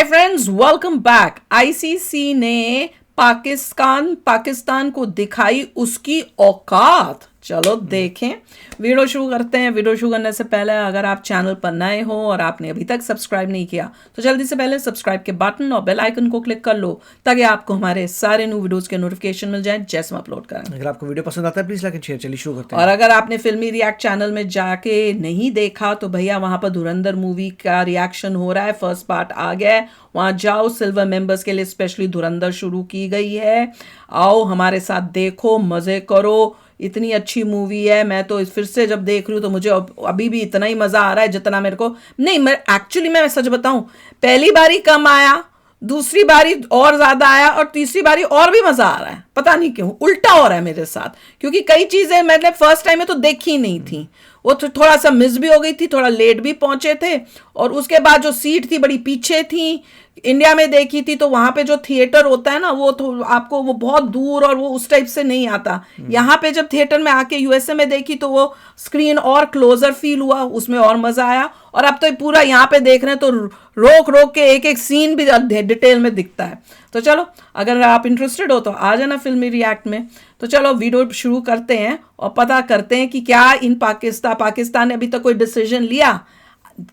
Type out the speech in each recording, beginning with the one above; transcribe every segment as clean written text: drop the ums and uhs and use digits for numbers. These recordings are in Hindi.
Hi friends, welcome back. ICC ने पाकिस्तान को दिखाई उसकी औकात। चलो देखें, वीडियो शुरू करते हैं। वीडियो शुरू करने से पहले अगर आप चैनल पर नए हो और आपने अभी तक सब्सक्राइब नहीं किया तो जल्दी से पहले सब्सक्राइब के बटन और बेल आइकन को क्लिक कर लो ताकि आपको हमारे सारे न्यू वीडियोस के नोटिफिकेशन मिल जाएं जैसे हम अपलोड करें। अगर आपको वीडियो पसंद आता है प्लीज लाइक एंड शेयर। चलिए शुरू करते हैं। और अगर आपने फिल्मी रिएक्ट चैनल में जाके नहीं देखा तो भैया वहां पर धुरंधर मूवी का रिएक्शन हो रहा है। फर्स्ट पार्ट आ गया है, वहां जाओ। सिल्वर मेंबर्स के लिए स्पेशली धुरंधर शुरू की गई है। आओ हमारे साथ देखो, मजे करो। इतनी अच्छी मूवी है। मैं तो फिर से जब देख रही हूँ तो मुझे अभी भी इतना ही मजा आ रहा है जितना मेरे को नहीं। मैं सच बताऊं, पहली बारी कम आया, दूसरी बारी और ज्यादा आया और तीसरी बारी और भी मजा आ रहा है। पता नहीं क्यों उल्टा हो रहा है मेरे साथ, क्योंकि कई चीजें मैंने फर्स्ट टाइम में तो देखी ही नहीं थी। वो थोड़ा सा मिस भी हो गई थी, थोड़ा लेट भी पहुंचे थे। और उसके बाद जो सीट थी बड़ी पीछे थी। इंडिया में देखी थी तो वहां पे जो थिएटर होता है ना, वो तो आपको वो बहुत दूर और वो उस टाइप से नहीं आता। यहाँ पे जब थिएटर में आके यूएसए में देखी तो वो स्क्रीन और क्लोजर फील हुआ, उसमें और मजा आया। और अब तो पूरा यहाँ पे देख रहे हैं तो रोक रोक के एक एक सीन भी डिटेल में दिखता है। तो चलो, अगर आप इंटरेस्टेड हो तो आ जाना फिल्मी रिएक्ट में। तो चलो वीडियो शुरू करते हैं और पता करते हैं कि क्या इन पाकिस्तान ने अभी तक कोई डिसीजन लिया,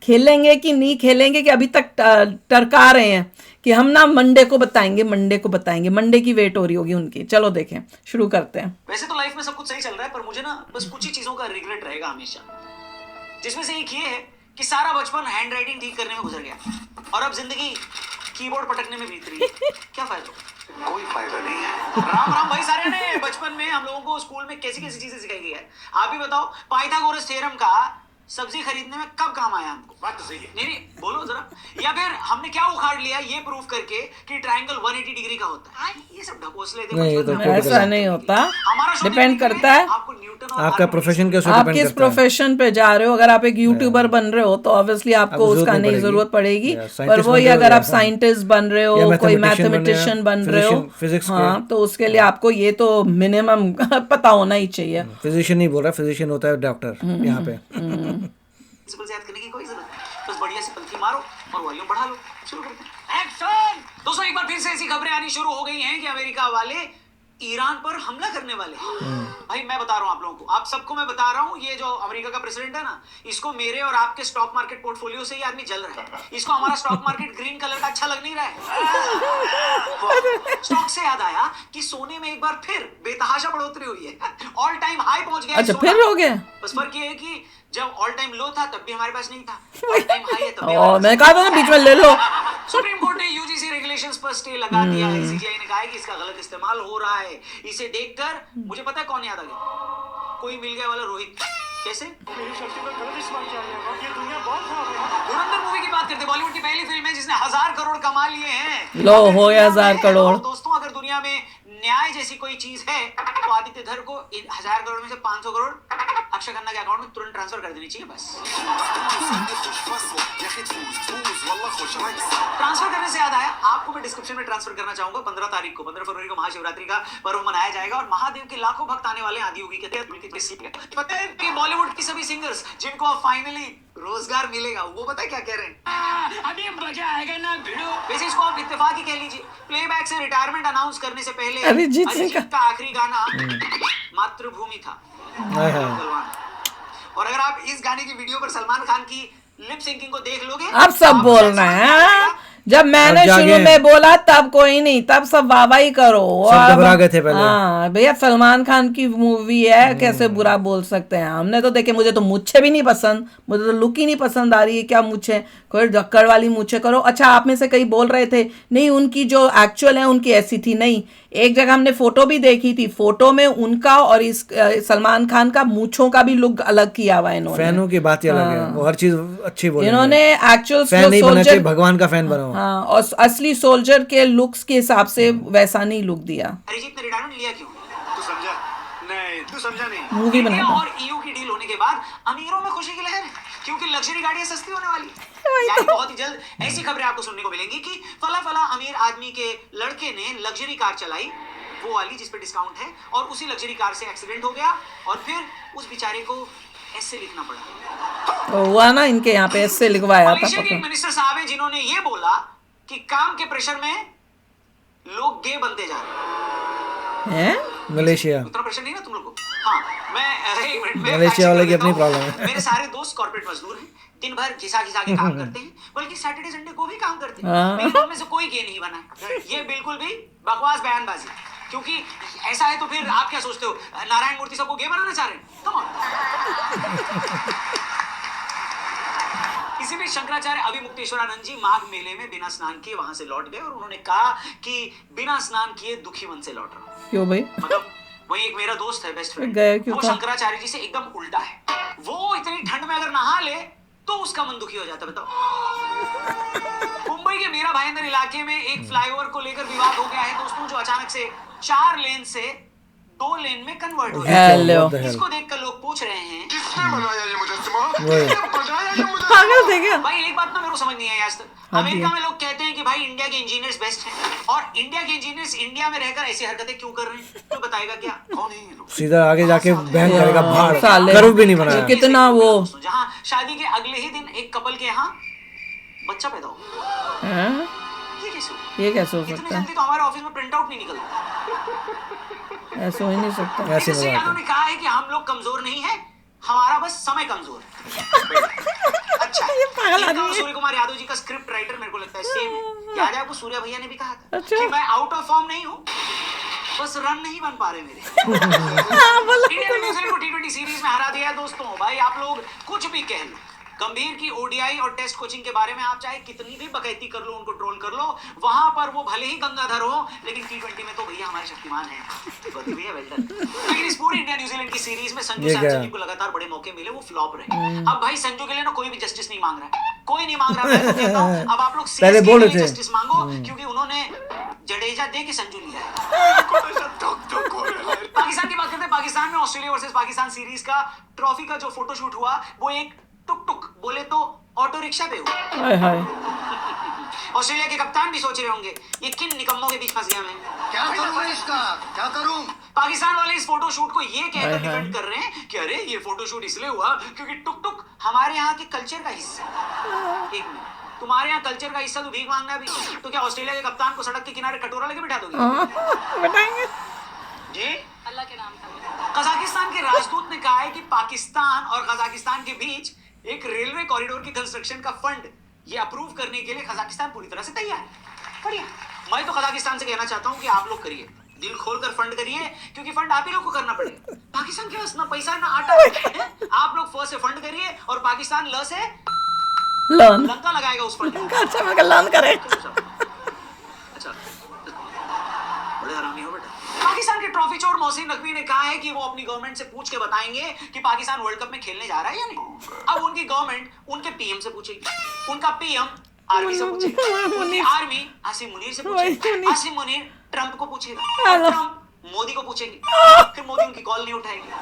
खेलेंगे कि नहीं खेलेंगे, कि अभी तक टरका रहे हैं कि हम ना मंडे को बताएंगे। मंडे की वेट हो रही होगी उनकी। चलो देखें, शुरू करते हैं। वैसे तो लाइफ में सब कुछ सही चल रहा है, पर मुझे ना बस कुछ ही चीजों का रिग्रेट रहेगा हमेशा, जिसमें से एक ये है कि सारा बचपन हैंड राइटिंग ठीक करने में गुजर गया और अब जिंदगी कीबोर्ड पटकने में बीत रही है। क्या फायदा? कोई फायदा नहीं है। राम राम भाई सारे ने। बचपन में हम लोगों को स्कूल में कैसी कैसी चीजें सिखाई गई है, आप भी बताओ। पाइथागोरस थ्योरम का सब्जी खरीदने में कब काम आया हमको? बात तो सही है। नहीं बोलो जरा। या फिर हमने क्या उखाड़ लिया ये प्रूफ करके कि ट्रायंगल 180 डिग्री का होता है? ये सब ढकोसले थे। नहीं, ये तो ऐसा नहीं होता, डिपेंड करता है आपको न्यूटन और आपका प्रोफेशन के ऊपर आप डिपेंड किस करता है। प्रोफेशन पे जा रहे हो। अगर आप एक यूट्यूबर बन रहे हो तो ऑब्वियसली आपको आपको उसका जरूरत नहीं नहीं जरूरत पड़ेगी। या पर साइंटिस्ट वही बन रहे हो अगर या आप साइंटिस्ट बन रहे या हो, कोई मैथमेटिशियन मैथमेटिशियन बन रहे हो, फिजिक्स हाँ, तो उसके लिए आपको ये तो मिनिमम पता होना ही चाहिए। फिजिशियन नहीं बोल रहा, फिजिशियन होता है डॉक्टर यहाँ पे। प्रिंसिपल से याद करने की कोई जरूरत नहीं, बस बढ़िया से पंक्ति मारो और वॉल्यूम बढ़ा लो। शुरू करते हैं। एक्शन! दोस्तों, एक बार फिर से ऐसी खबरें आनी शुरू हो गई हैं कि अमेरिका वाले ईरान पर हमला करने वाले हैं। भाई मैं बता रहा हूं आप लोगों को, आप सबको मैं बता रहा हूं, ये जो अमेरिका का प्रेसिडेंट है ना, इसको मेरे और आपके स्टॉक मार्केट पोर्टफोलियो से ये आदमी जल रहा है। इसको हमारा स्टॉक मार्केट ग्रीन कलर का अच्छा लग नहीं रहा है। स्टॉक से याद आया कि सोने में एक बार फिर बेतहाशा बढ़ोतरी हुई है। ऑल टाइम हाई पहुंच गया। अच्छा, फिर हो गया। बस फर्क ये है कि जब ऑल टाइम लो था तब भी हमारे पास नहीं था, ऑल टाइम हाई है तब भी मैं कहा था ना बीच में ले लो। सुप्रीम कोर्ट ने यूजीसी रेगुलेशंस पर स्टे लगा दिया है। सीजीआई ने कहा है कि इसका गलत इस्तेमाल हो रहा है। इसे देखकर मुझे पता है कौन याद आ गया, कोई मिल गया वाला रोहित। कैसे? मेरी शक्ति का गलत इस्तेमाल किया गया। ये दुनिया बहुत खराब है। धुरंधर मूवी की बात करते हैं। बॉलीवुड की पहली फिल्म है जिसने 1000 करोड़ कमा लिए हैं। लो हो या 1000 करोड़। दोस्तों, अगर दुनिया में न्याय जैसी कोई चीज है तो आदित्य धर को 1000 करोड़ में से 500 करोड़ अक्षय खन्ना के अकाउंट में तुरंत ट्रांसफर कर देनी चाहिए। बस ट्रांसफर करने से याद आया, आपको मैं डिस्क्रिप्शन में ट्रांसफर करना चाहूंगा। 15 तारीख को, 15 फरवरी को महाशिवरात्रि का पर्व मनाया जाएगा और महादेव के लाखों भक्त आने वाले आदियोगी के तहत। पता है कि बॉलीवुड की सभी सिंगर्स जिनको अब फाइनली रोजगार मिलेगा, वो पता है क्या कह रहे हैं? अभी मजा आएगा ना भिड़ो। वैसे इसको आप इत्तेफाक ही कह लीजिए। प्लेबैक से रिटायरमेंट अनाउंस करने से पहले अरिजीत सिंह का आखिरी गाना मातृभूमि था। और अगर आप इस गाने की वीडियो पर सलमान खान की लिप सिंकिंग को देख लोगे, अब सब बोल रहे हैं। जब मैंने शुरू में बोला तब कोई नहीं, तब सब वाहवाही करो। सब घबरा गए थे पहले। हाँ भैया, सलमान खान की मूवी है, कैसे बुरा बोल सकते हैं। हमने तो देखे, मुझे तो मुझे भी नहीं पसंद, मुझे तो लुक ही नहीं पसंद आ रही है। क्या मुझे कोई जक्कड़ वाली मुझे करो। अच्छा, आप में से कई बोल रहे थे नहीं उनकी जो एक्चुअल है उनकी ऐसी थी। नहीं, एक जगह हमने फोटो भी देखी थी, फोटो में उनका और इस सलमान खान का मूंछों का भी लुक अलग किया हुआ है इन्होंने। फैनों की बात ही अलग है, वो हर चीज अच्छी बोली। इन्होंने एक्चुअल फैन नहीं बनना चाहिए, भगवान का फैन बनो। हाँ, और असली सोल्जर के लुक्स के हिसाब से वैसा नहीं लुक दिया। अरिजीत ने रिटायरमेंट लिया क्यों? तू समझा नहीं, तू समझा नहीं। मूवी बनाया और ईयू की डील होने के बाद अमीरों में खुशी की लहर है, क्योंकि लग्जरी गाड़ियां सस्ती होने वाली है। यानी बहुत ही जल्द ऐसी खबरें आपको सुनने को मिलेंगी कि फला अमीर आदमी के लड़के ने लग्जरी कार चलाई, वो वाली जिस पे डिस्काउंट है, और उसी लग्जरी कार से एक्सीडेंट हो गया और फिर उस बेचारे को ऐसे लिखना पड़ा। तो हुआ ना, इनके यहाँ पे ऐसे लिखवाया था। मलेशिया के मिनिस्टर साहब हैं जिन्होंने ये बोला कि काम के प्रेशर में लोग गे बनते जा रहे हैं। हैं? मलेशिया उतना प्रेशर नहीं ना तुम लोग को। हाँ, मैं एक मिनट में मलेशिया वाले की अपनी fact check कर प्रॉब्लम देता हूँ। है। मेरे सारे दोस्त कॉर्पोरेट मजदूर हैं, दिन भर घिसा घिसा के काम करते हैं, बल्कि सैटरडे संडे को भी काम करते हैं। हाँ। मेरे में से कोई गे नहीं बना है। ये बिल्कुल भी बकवास बयानबाजी, क्योंकि ऐसा है तो फिर आप क्या सोचते हो नारायण मूर्ति सबको गे बनाना चाह रहे हैं? Come on. इसी बीच शंकराचार्य अभिमुक्तेश्वरानंद जी माघ मेले में बिना स्नान किए वहां से लौट गए और उन्होंने कहा कि बिना स्नान किए दुखी मन से लौट रहा हूं। क्यों भाई? मतलब वही एक मेरा दोस्त है, बेस्ट फ्रेंड, गए क्यों वो था? शंकराचार्य जी से एकदम उल्टा है। वो इतनी ठंड में अगर नहा ले तो उसका मन दुखी हो जाता। बताओ। मुंबई के मीरा भाईंदर इलाके में एक फ्लाईओवर को लेकर विवाद हो गया है दोस्तों, जो अचानक से 4 लेन से 2 लेन में कन्वर्ट हो गया। हेलो। What the hell? इसको देखकर लोग पूछ रहे हैं किसने बनाया ये मुजस्समा? वही। किसने बनाया ये मुजस्समा? पागल थे क्या? भाई एक बात ना मेरे को समझ नहीं आई आज तक। हाँ अमेरिका जी। में लोग कहते हैं कि भाई इंडिया के इंजीनियर्स बेस्ट हैं, और इंडिया के इंजीनियर्स इंडिया में रहकर ऐसी हरकतें क्यों कर रहे हैं? तो बताएगा क्या? कौन है ये लोग? सीधा आगे जाके बैन करेगा भाड़, साले। कर्व भी नहीं बनाया। कितना वो- जहां शादी के अगले ही दिन एक कपल के यहाँ बच्चा पैदा हो। हैं? ये कैसे हो? ये कैसे हो इतनी सकता है? जल्दी तो हमारे ऑफिस में प्रिंट आउट नहीं निकलता। ऐसे हो ही नहीं सकता। ऐसे इसलिए मजाक उन्होंने कहा है कि हम लोग कमजोर नहीं है, हमारा बस समय कमजोर है। अच्छा, ये पागल इनका आदमी है। सूर्य कुमार यादव जी का स्क्रिप्ट राइटर मेरे को लगता है सेम। याद है आपको सूर्या भैया ने भी कहा था अच्छा। कि मैं आउट ऑफ फॉर्म नहीं हूँ, बस रन नहीं बन पा रहे मेरे। हाँ, बोलो। इंडिया ने न्यूजीलैंड को टी20 सीरीज में हरा दिया है दोस्तों। भाई आप लोग कुछ भी कह लो, गंभीर की ओडीआई और टेस्ट कोचिंग के बारे में आप चाहे कितनी भी बकैती कर लो, उनको ट्रोल कर लो, वहां पर वो भले ही गंगाधर हो, लेकिन टी20 में तो भैया हमारे शक्तिमान है। गति भैया वेल डन। लेकिन इस पूरी इंडिया न्यूजीलैंड की सीरीज में संजू ये क्या सैमसन है? जी को लगातार बड़े मौके मिले, वो फ्लॉप रहे। अब भाई संजू के लिए ना कोई भी जस्टिस नहीं मांग रहा है, कोई नहीं मांग रहा है। मैं तो कहता हूं, अब आप लोग पहले CSK बोल के रहे लिए थे। जस्टिस मांगो, क्योंकि उन्होंने जडेजा दे के संजू लिया है। पाकिस्तान की बात करते हैं। पाकिस्तान में ऑस्ट्रेलिया वर्सेस पाकिस्तान सीरीज का ट्रॉफी का जो फोटोशूट हुआ, वो एक टुक टुक बोले तो ऑटो रिक्शा पे हुआ। हाय हाय। ऑस्ट्रेलिया के कप्तान भी सोच रहे होंगे ये किन निकम्मों के बीच फंस गया मैं। क्या करूं मैं इसका? क्या करूं? पाकिस्तान वाले इस फोटोशूट को ये कहकर हाय हाय। डिफेंड कर रहे हैं कि अरे ये फोटोशूट इसलिए हुआ क्योंकि टुक टुक हमारे यहाँ के कल्चर का हिस्सा है। एक मिनट, तुम्हारे यहाँ कल्चर का हिस्सा तो भीख मांगना भी, तो क्या ऑस्ट्रेलिया के कप्तान को सड़क के किनारे कटोरा लेके बिठा दोगे? हाँ, बताएंगे। जी अल्लाह के नाम का। कजाकिस्तान के राजदूत ने कहा है कि पाकिस्तान और कजाकिस्तान के बीच एक रेलवे कॉरिडोर की कंस्ट्रक्शन का फंड ये अप्रूव करने के लिए कजाकिस्तान पूरी तरह से तैयार है। बढ़िया। मैं तो कजाकिस्तान से कहना चाहता हूँ कि आप लोग करिए, दिल खोलकर फंड करिए, क्योंकि फंड आप ही लोग को करना पड़ेगा। पाकिस्तान के पास ना पैसा ना आटा है। आप लोग फ से फंड करिए और पाकिस्तान ल से लर्न। लंका लगाएगा उस फंड में। अच्छा मैं लर्न करे। अच्छा, बड़े हरामी हो बेटा। पाकिस्तान के ट्रॉफी चोर मोहसिन नकवी ने कहा है कि वो अपनी गवर्नमेंट से पूछ के बताएंगे कि पाकिस्तान वर्ल्ड कप में खेलने जा रहा है या नहीं। अब उनकी गवर्नमेंट उनके पीएम से पूछेगी, उनका पीएम आर्मी से पूछेगा, उनकी आर्मी आसिम मुनीर से पूछेगी, आसिम मुनीर ट्रंप को पूछेगा, और ट्रंप मोदी को पूछेंगे, फिर मोदी उनकी कॉल नहीं उठाएगी।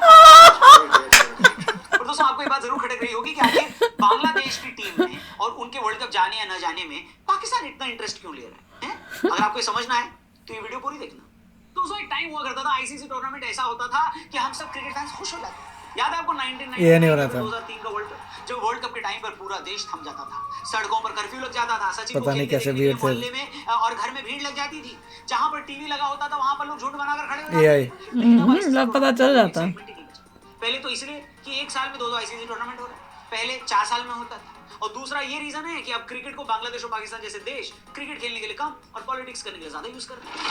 और दोस्तों आपको ये बात जरूर खटक रही होगी कि आखिर बांग्लादेश की टीम में और उनके वर्ल्ड कप जाने या न जाने में पाकिस्तान इतना इंटरेस्ट क्यों ले रहा है? अगर आपको ये समझना है तो ये वीडियो पूरी देखना। दोस्तों एक टाइम हुआ करता था, आईसीसी टूर्नामेंट ऐसा होता था कि हम सब क्रिकेट फैंस खुश हो जाते। याद है आपको 1999 ये नहीं हो रहा था। 2003 का वर्ल्ड कप, जब वर्ल्ड कप के टाइम पर पूरा देश थम जाता था, सड़कों पर कर्फ्यू लग जाता था, सचिन को पता नहीं खेलने कैसे देखने के लिए भीड़ थे। मोहल्ले में और घर में भीड़ लग जाती थी। जहां पर टीवी लगा होता था वहां पर लोग झुंड बनाकर खड़े हो AI। जाते थे। लेकिन अब ICC लग पता चल जाता। excitement ही नहीं बचा। पहले तो इसलिए कि एक साल में 2-2 आईसीसी टूर्नामेंट हो रहे हैं, पहले 4 साल में होता था। और दूसरा ये रीजन है कि अब क्रिकेट को बांग्लादेश और पाकिस्तान जैसे देश क्रिकेट खेलने के लिए कम और पॉलिटिक्स करने के लिए ज्यादा यूज कर रहे हैं।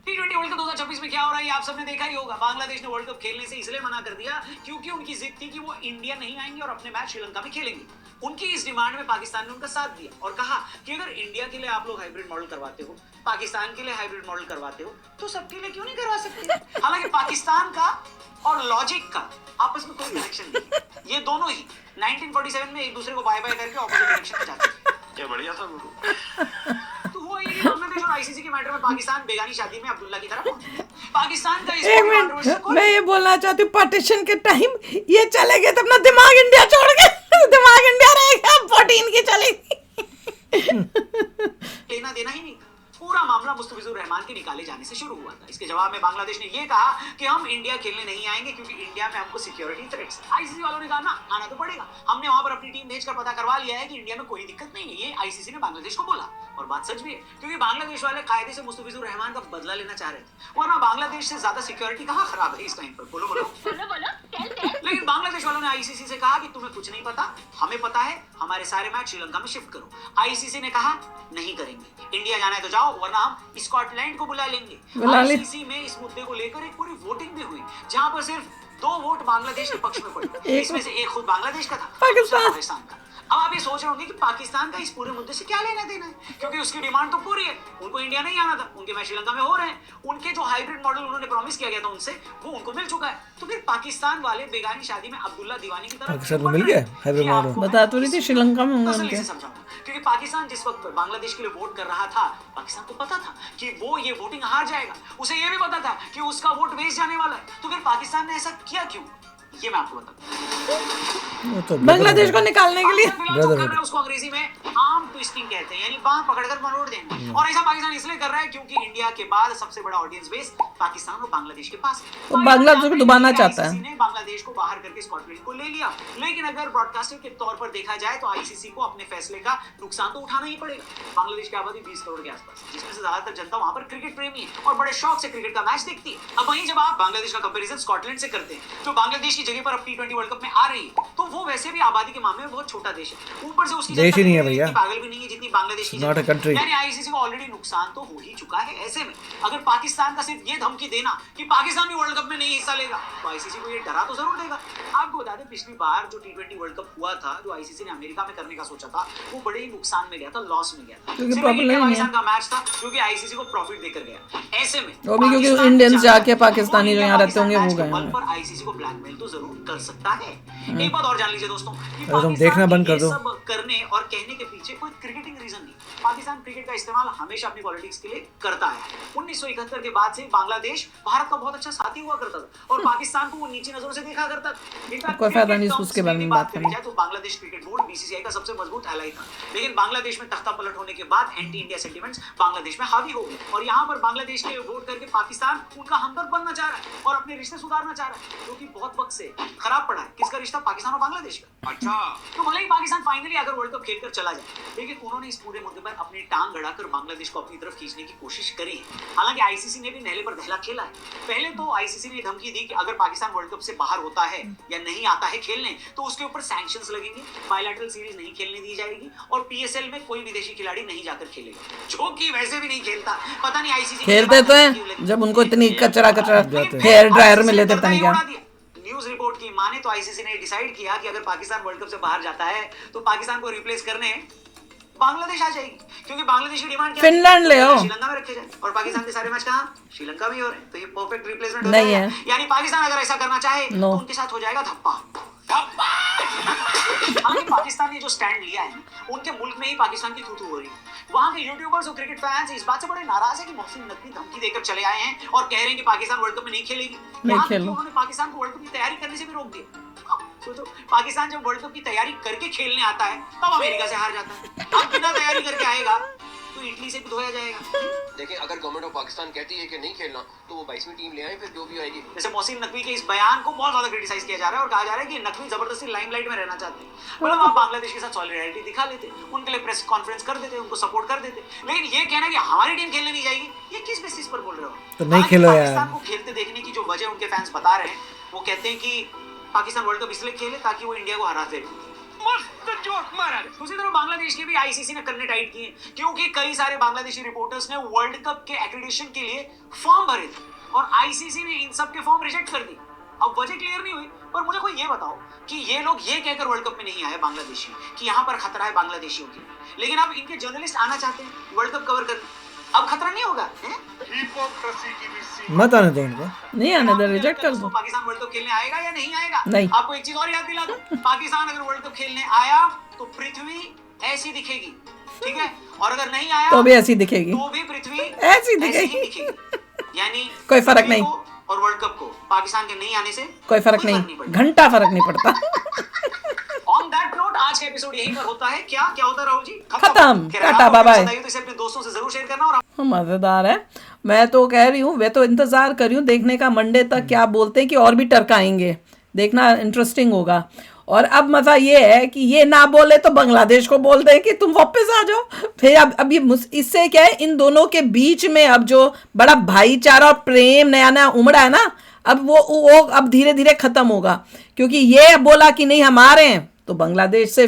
टी20 वर्ल्ड कप 2026 में क्या हो रहा है ये आप सबने देखा ही होगा। बांग्लादेश ने वर्ल्ड कप खेलने से इसलिए मना कर दिया क्योंकि उनकी जिद थी कि वो इंडिया नहीं आएंगे और अपने मैच श्रीलंका में खेलेंगे। उनकी इस डिमांड में पाकिस्तान ने उनका साथ दिया और कहा कि अगर इंडिया के लिए आप लोग हाइब्रिड मॉडल करवाते हो, पाकिस्तान के लिए हाइब्रिड मॉडल करवाते हो, तो सबके लिए क्यों नहीं करवा सकते? हालांकि पाकिस्तान का और लॉजिक का आपस में कोई कनेक्शन नहीं। ये दोनों ही 1947 में एक दूसरे को बाय बाय करके ऑपोजिट डायरेक्शन में जाते हैं। क्या बढ़िया था गुरु। तो हुआ ये कि बांग्लादेश और आईसीसी के मैटर में पाकिस्तान बेगानी शादी में अब्दुल्ला की तरफ पहुंचा। पाकिस्तान का इस एक controversy मिनट, को- मैं ये बोलना चाहती हूँ, पार्टीशन के टाइम ये चले गए तो अपना दिमाग इंडिया छोड़ के दिमाग इंडिया रहेगा, 14 की चलेगी। लेना देना ही नहीं था। पूरा मामला मुस्तफिजुर रहमान के निकाले जाने से शुरू हुआ था। इसके जवाब में बांग्लादेश ने ये कहा कि हम इंडिया खेलने नहीं आएंगे क्योंकि इंडिया में हमको सिक्योरिटी थ्रेट्स। आईसीसी वालों ने कहा ना, आना तो पड़ेगा, हमने वहां पर अपनी टीम भेजकर पता करवा लिया है कि इंडिया में कोई दिक्कत नहीं है। ये आईसीसी ने बांग्लादेश को बोला और बात सच भी है, क्योंकि बांग्लादेश वाले कायदे से मुस्तफिजुर रहमान का बदला लेना चाह रहे थे, वरना बांग्लादेश से ज्यादा सिक्योरिटी कहाँ खराब है इस टाइम पर? बोलो लेकिन बांग्लादेश वालों ने आईसीसी से कहा कि तुम्हें कुछ नहीं पता, हमें पता है, हमारे सारे मैच श्रीलंका में शिफ्ट करो। आईसीसी ने कहा नहीं करेंगे, इंडिया जाना है तो जाओ, वरना हम स्कॉटलैंड को बुला लेंगे। आईसीसी में इस मुद्दे को लेकर एक पूरी वोटिंग भी हुई, जहां पर सिर्फ 2 वोट बांग्लादेश के पक्ष में पड़े। इसमें से एक खुद बांग्लादेश का था, पाकिस्तान का। अब आप ये सोच रहे होंगे कि पाकिस्तान का इस पूरे मुद्दे से क्या लेना देना है, क्योंकि उसकी डिमांड तो पूरी है, उनको इंडिया नहीं आना था, उनके मैच श्रीलंका में हो रहे हैं, उनके जो हाइब्रिड मॉडल उन्होंने प्रॉमिस किया गया था उनसे, वो उनको मिल चुका है। तो फिर पाकिस्तान वाले बेगानी शादी में अब्दुल्ला दीवानी की तरह पाकिस्तान को मिल गया हाइब्रिड मॉडल। बता तो रही थी श्रीलंका में होंगे तसल्ली उनके। से समझाऊंगा, क्योंकि पाकिस्तान जिस वक्त बांग्लादेश के लिए वोट कर रहा था, पाकिस्तान को पता था कि वो ये वोटिंग हार जाएगा, उसे ये भी पता था कि उसका वोट वेस्ट जाने वाला है। तो फिर पाकिस्तान ने ऐसा किया क्यों, ये मैं आपको बताऊं। तो बांग्लादेश को निकालने के लिए जो कर रहा है उसको अंग्रेजी में आर्म ट्विस्टिंग कहते हैं, यानी बांह पकड़कर मरोड़ देना। और ऐसा पाकिस्तान इसलिए कर रहा है क्योंकि इंडिया के बाद सबसे बड़ा ऑडियंस बेस पाकिस्तान और बांग्लादेश के पास है। वो बांग्लादेश को डुबाना चाहता है। आईसीसी ने बांग्लादेश को बाहर करके स्कॉटलैंड को ले लिया, लेकिन अगर ब्रॉडकास्टर के तौर पर देखा जाए तो आईसीसी को अपने फैसले का नुकसान तो उठाना ही पड़ेगा। बांग्लादेश की आबादी 20 करोड़ के आसपास, जिसमें से ज्यादातर जनता वहां पर क्रिकेट प्रेमी है और बड़े शौक से क्रिकेट का मैच देखती है। अब वहीं जब आप बांग्लादेश का कंपैरिजन स्कॉटलैंड से करते हैं, तो बांग्लादेश की जगह पर अब T20 वर्ल्ड कप में आ रही है, तो वो वैसे भी आबादी के मामले में बहुत छोटा देश है, ऊपर से उसकी देश ही नहीं है भैया, पागल भी नहीं है जितनी बांग्लादेश की। Not a country. यानी आईसीसी को ऑलरेडी नुकसान तो हो ही चुका है। ऐसे में अगर पाकिस्तान का सिर्फ ये धमकी देना कि पाकिस्तान भी वर्ल्ड कप में नहीं हिस्सा लेगा, तो आईसीसी को ये डरा तो जरूर देगा। आपको बता दें, पिछली बार जो T20 वर्ल्ड कप हुआ था, जो आईसीसी ने अमेरिका में करने का सोचा था, वो बड़े ही नुकसान में गया था, लॉस में गया था। क्योंकि सिर्फ प्रॉब्लम इंडिया नहीं है। पाकिस्तान का मैच था क्योंकि आईसीसी को प्रॉफिट देकर गया। ऐसे में वो भी क्योंकि पाकिस्तान इंडियंस चाहता है, जाके पाकिस्तानी जो वो यहाँ रहते होंगे वो इंडिया गए पाकिस्तान होंगे। मैच के बल पर आईसीसी को ब्लैकमेल तो जरूर कर सकता है। एक बात और जान लीजिए दोस्तों, कि तुम देखना बंद कर ये दो। सब करने और कहने के पीछे कोई क्रिकेटिंग रीजन नहीं। पाकिस्तान क्रिकेट का इस्तेमाल हमेशा अपनी पॉलिटिक्स के लिए करता है। 1971 के बाद से बांग्लादेश भारत का बहुत अच्छा साथी हुआ करता था और पाकिस्तान को वो नीची नजरों से देखा करता था। कोई फायदा नहीं उसके बारे में बात करने। तो बांग्लादेश क्रिकेट बोर्ड बीसीसीआई का सबसे मजबूत एलाई था, लेकिन बांग्लादेश में तख्ता पलट होने के बाद एंटी इंडिया सेंटिमेंट्स बांग्लादेश में हावी हो गए और यहाँ पर बांग्लादेश के वोट करके पाकिस्तान उनका हमदर्द बनना चाह रहा है और अपने रिश्ते सुधारना चाह रहा है, जो कि बहुत वक्त से खराब पड़ा है। किसका रिश्ता? पाकिस्तान और बांग्लादेश का। अच्छा, तो भले ही पाकिस्तान फाइनली अगर वर्ल्ड कप खेलकर चला जाए, लेकिन उन्होंने इस पूरे मुद्दे पर अपनी टांग अड़ाकर बांग्लादेश को अपनी तरफ खींचने की कोशिश करी है। हालांकि आईसीसी ने भी नहले पर दहला खेला है। पहले तो आईसीसी ने धमकी दी कि अगर पाकिस्तान वर्ल्ड कप से बाहर होता है या नहीं आता है खेलने, तो उसके ऊपर सैंक्शंस लगेंगे, बायलैटरल सीरीज नहीं खेलने दी जाएगी और पीएसएल में कोई विदेशी खिलाड़ी नहीं जाकर खेलेगा, जो कि वैसे भी नहीं खेलता। पता नहीं आईसीसी खेलते तो हैं, जब उनको इतनी कचरा हेयर ड्रायर में लेते पता नहीं क्या। न्यूज रिपोर्ट की माने तो आईसीसी ने डिसाइड किया कि अगर पाकिस्तान वर्ल्ड कप से बाहर जाता है तो पाकिस्तान को रिप्लेस करने बांग्लादेश आ जाएगी, क्योंकि बांग्लादेश की डिमांड क्या है? फिनलैंड ले आओ। श्रीलंका में रखे जाए और पाकिस्तान के सारे मैच कहाँ? श्रीलंका में ही हो रहे हैं। तो ये परफेक्ट रिप्लेसमेंट नहीं है। यानी पाकिस्तान अगर ऐसा करना चाहे No. तो उनके साथ हो जाएगा धप्पा। हालांकि पाकिस्तान ने जो स्टैंड लिया है, उनके मुल्क में ही पाकिस्तान की थू-थू हो रही है। वहां के यूट्यूबर्स और क्रिकेट फैंस इस बात से बड़े नाराज है कि मोहसिन नकवी धमकी देकर चले आए हैं और कह रहे हैं कि पाकिस्तान वर्ल्ड कप में नहीं खेलेगी। नहीं यहाँ खेलो। उन्होंने पाकिस्तान को वर्ल्ड कप की तैयारी करने से भी रोक दिया। तो पाकिस्तान जब वर्ल्ड कप की तैयारी करके खेलने आता है तब अमेरिका से हार जाता है। अब बिना तैयारी करके आएगा तो इटली से भी धोया जाएगा। देखिए, अगर गवर्नमेंट ऑफ पाकिस्तान कहती है कि नहीं खेलना, तो वो 22वीं टीम ले आए, फिर जो भी आएगी। जैसे मोहसिन नकवी के इस बयान को बहुत ज्यादा क्रिटिसाइज किया जा रहा है और कहा जा रहा है कि नकवी जबरदस्ती लाइमलाइट में रहना चाहते हैं। मतलब आप बांग्लादेश के साथ सॉलिडारिटी दिखा लेते, उनके लिए प्रेस कॉन्फ्रेंस कर देते, उनको सपोर्ट कर देते, लेकिन ये कहना कि हमारी टीम खेलने नहीं जाएगी, ये किस बेसिस पर बोल रहे हो? तो नहीं खेलो यार। पाकिस्तान को खेलते देखने की जो वजह उनके फैंस बता रहे हैं, वो कहते हैं कि पाकिस्तान वर्ल्ड कप इसलिए खेले ताकि वो इंडिया को हरा दे। मस्त जोक मारा। दूसरी तरफ बांग्लादेश के भी आईसीसी ने करने टाइट किए, क्योंकि कई सारे बांग्लादेशी रिपोर्टर्स ने वर्ल्ड कप के एक्रेडिटेशन के लिए फॉर्म भरे थे और आईसीसी ने इन सब के फॉर्म रिजेक्ट कर दिए। अब वजह क्लियर नहीं हुई, पर मुझे कोई ये बताओ कि ये लोग ये कहकर वर्ल्ड कप में नहीं आए बांग्लादेशी कि यहाँ पर खतरा है बांग्लादेशियों की, लेकिन अब इनके जर्नलिस्ट आना चाहते हैं वर्ल्ड कप कवर करने। अब खतरा नहीं होगा? हिपोक्रेसी की भी सीमा। मत आने दो उनको। नहीं आने दो, रिजेक्ट कर दो। पाकिस्तान वर्ल्ड कप खेलने आएगा या नहीं आएगा? नहीं। आपको एक चीज और याद दिला दूं, पाकिस्तान अगर वर्ल्ड कप खेलने आया तो पृथ्वी ऐसी दिखेगी, ठीक है, और अगर नहीं आया तो भी ऐसी दिखेगी, तो भी पृथ्वी ऐसी ही दिखेगी। यानी कोई फर्क पृथ्वी नहीं। को और वर्ल्ड कप को पाकिस्तान के नहीं आने से कोई फर्क नहीं, पड़ता। घंटा फर्क नहीं पड़ता। ऑन दैट नोट आज का एपिसोड यहीं पर होता है। क्या होता है राहुल जी? खत्म। खैर, टाटा, आपको बाय बाय। पसंद आई हो तो इसे अपने दोस्तों से जरूर जरूर शेयर करना। और मजेदार है। मैं तो कह रही हूँ, मैं तो इंतजार कर रही हूँ देखने का मंडे तक क्या बोलते हैं कि और भी टरकाएंगे, देखना इंटरेस्टिंग होगा। और अब मजा ये है कि ये ना बोले तो बांग्लादेश को बोल दें कि तुम वापस आ जाओ। फिर अब ये इससे क्या है, इन दोनों के बीच में अब जो बड़ा भाईचारा और प्रेम नया नया उमड़ा है ना, अब वो अब धीरे धीरे खत्म होगा। क्योंकि ये बोला कि नहीं हम आ रहे हैं, तो बांग्लादेश से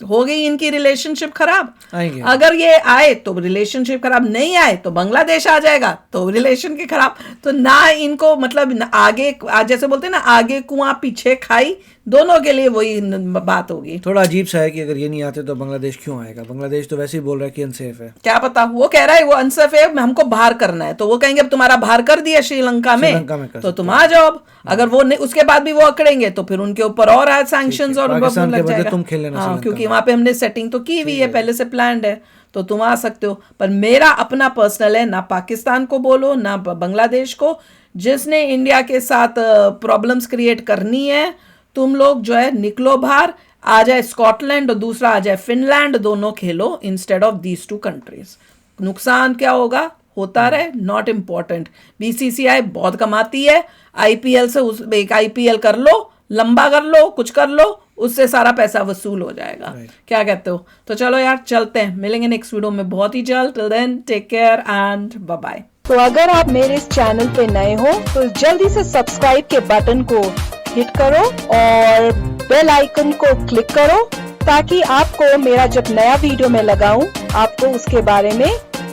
हो गई इनकी रिलेशनशिप खराब। आएंगे। अगर ये आए तो रिलेशनशिप खराब, नहीं आए तो बांग्लादेश आ जाएगा तो रिलेशन की खराब। तो ना इनको मतलब आगे, जैसे बोलते हैं ना, आगे कुआं पीछे खाई, दोनों के लिए वही बात होगी। थोड़ा अजीब सा है कि अगर ये नहीं आते तो बांग्लादेश क्यों आएगा। बांग्लादेश तो वैसे ही बोल रहा है कि अनसेफ है। क्या पता, वो कह रहा है वो अनसेफ है, हमको बाहर करना है, तो वो कहेंगे अब तुम्हारा बाहर कर दिया श्रीलंका में तो तुम आ जाओ। अब अगर वो नहीं, उसके बाद भी वो अकड़ेंगे तो फिर उनके ऊपर और है सैंक्शंस और पाकिस्तान के लग बदले जाएगा। तुम खेल लेना हाँ, श्रीलंका क्योंकि में। वहां पे हमने सेटिंग तो की हुई है, पहले से प्लान्ड है, तो तुम आ सकते हो। पर मेरा अपना पर्सनल है, ना पाकिस्तान को बोलो ना बांग्लादेश को, जिसने इंडिया के साथ प्रॉब्लम्स क्रिएट करनी है, तुम लोग जो है निकलो बाहर, आ जाए स्कॉटलैंड और दूसरा आ जाए फिनलैंड, दोनों खेलो instead of these two countries. नुकसान क्या होगा होता रहे, नॉट इम्पॉर्टेंट। बीसीसीआई बहुत कमाती है, आईपीएल से एक आईपीएल कर लो, लंबा कर लो, कुछ कर लो, उससे सारा पैसा वसूल हो जाएगा। क्या कहते हो? तो चलो यार चलते हैं, मिलेंगे नेक्स्ट वीडियो में बहुत ही जल्द। Till then take care and bye bye. तो अगर आप मेरे इस चैनल पे नए हो तो जल्दी से सब्सक्राइब के बटन को हिट करो और बेल आइकन को क्लिक करो, ताकि आपको मेरा जब नया वीडियो मैं लगाऊं आपको उसके बारे में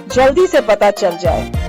जल्दी से पता चल जाए।